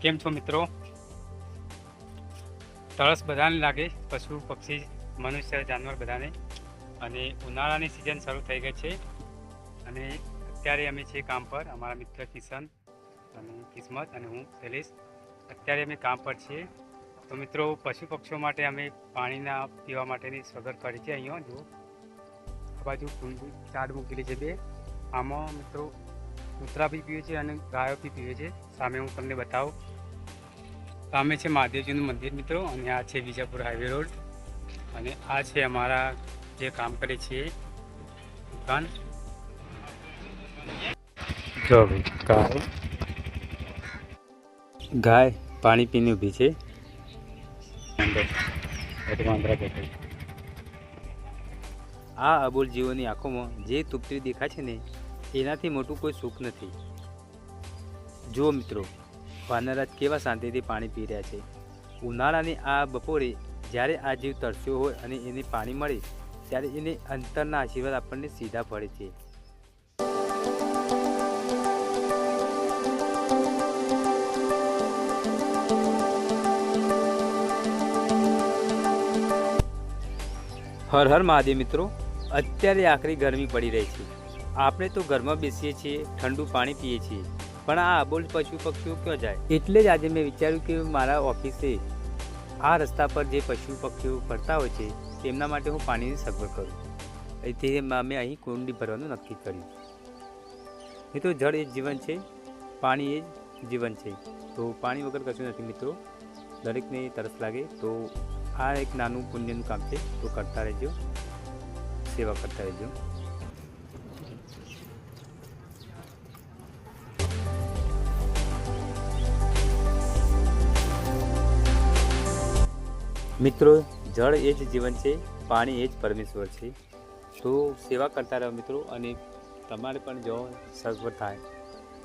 કેમ છો મિત્રો? તરસ બધાને લાગે, પશુ પક્ષી મનુષ્ય જાનવર બધાને. અને ઉનાળાની સિઝન શરૂ થઈ ગઈ છે અને અત્યારે અમે છીએ કામ પર. અમારા મિત્ર કિશન અને કિસ્મત અને હું શૈલેષ અત્યારે અમે કામ પર છીએ. તો મિત્રો, પશુ પક્ષીઓ માટે અમે પાણીના પીવા માટેની સગવડ કરી છે. અહીંયા જુઓ, આ બાજુ ઝાડ મૂકેલી છે બે. આમાં મિત્રો કૂતરા બી પીવે છે અને ગાયો બી પીવે છે. સામે હું તમને બતાવું. સામે છે મહાદેવજીનું મંદિર મિત્રો, અને આ છે વિજાપુર હાઈવે રોડ, અને આ છે અમારા જે કામ કરે છે દુકાન. જો ગાય પાણી પીને ઊભી છે. આ અબોલ જીવોની આંખોમાં જે તૂપતી દેખાય છે ને, એનાથી મોટું કોઈ સુખ નથી. જુઓ મિત્રો, વાનરરાજ કેવા શાંતિથી પાણી પી રહ્યા છે. ઉનાળાની આ બપોરે જ્યારે આ જીવ તરસ્યો હોય અને એને પાણી મળે, ત્યારે એને અંતરના આશીર્વાદ આપણને સીધા પડે છે. હર હર મહાદેવ મિત્રો. અત્યારે આખરી ગરમી પડી રહી છે. આપણે તો ઘરમાં બેસીએ છીએ, ઠંડુ પાણી પીએ છીએ, પણ આ અબોલ પશુ પક્ષીઓ ક્યાં જાય? એટલે જ આજે મેં વિચાર્યું કે મારા ઓફિસે આ રસ્તા પર જે પશુ પક્ષીઓ ફરતા હોય છે તેમના માટે હું પાણીની સગવડ કરું. તે અમે અહીં કુંડી ભરવાનું નક્કી કર્યું. મિત્રો, જળ એ જ જીવન છે, પાણી એ જ જીવન છે. તો પાણી વગર કશું નથી મિત્રો. દરેકને તરસ લાગે તો આ એક નાનું પુણ્યનું કામ છે. તો કરતા રહેજો, સેવા કરતા રહેજો. મિત્રો, જળ એ જ જીવન છે, પાણી એ જ પરમેશ્વર છે. તો સેવા કરતા રહો મિત્રો. અને તમારે પણ જો સગવડ થાય,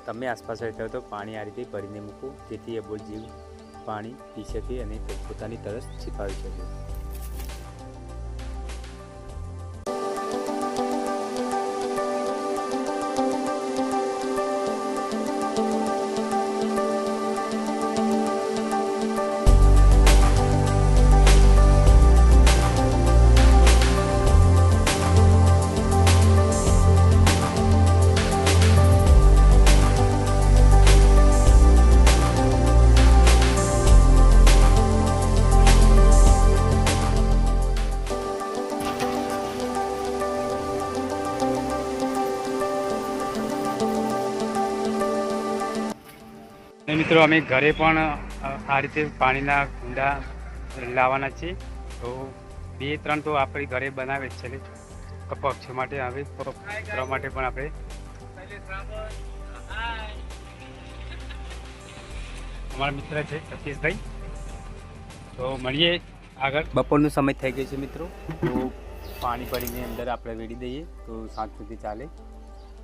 તમે આસપાસ રહેતા હોય તો પાણી આ રીતે ભરીને મૂકો, જેથી અબોલ જીવ પાણી પી શકે અને પોતાની તરસ છીપાવી શકે. મિત્રો, અમે ઘરે પણ આ રીતે પાણીના કુંડા લાવવાના છે. તો 2-3 તો આપણે ઘરે બનાવે જ છે પક્ષીઓ માટે. હવે કરવા માટે પણ આપણે અમારા મિત્ર છે સતીશભાઈ. તો મળીએ આગળ. બપોરનો સમય થઈ ગયો છે મિત્રો. તો પાણી ભરીને અંદર આપણે વેડી દઈએ તો સાંજ સુધી ચાલે.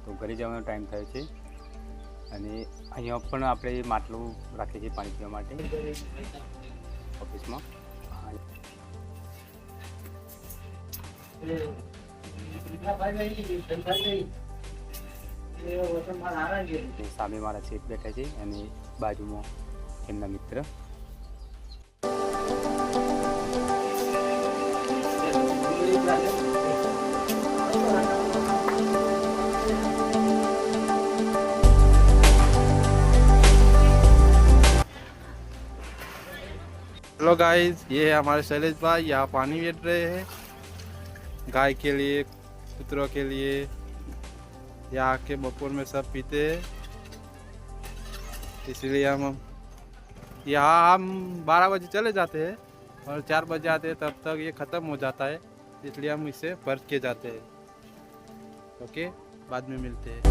તો ઘરે જવાનો ટાઈમ થયો છે. અને અહીંયા પણ આપણે માટલું રાખીએ છીએ પાણી પીવા માટે ઓફિસમાં. સામે મારા શેઠ બેઠા છે અને બાજુમાં એમના મિત્ર. हेलो गाइस, ये है हमारे शैलेश भाई. यहाँ पानी बेच रहे हैं गाय के लिए, कुतरों के लिए. यहाँ के बपोर में सब पीते हैं, इसलिए हम 12 बजे चले जाते हैं और 4 बजे आते हैं. तब तक ये ख़त्म हो जाता है, इसलिए हम इसे भर के जाते हैं. ओके, बाद में मिलते हैं.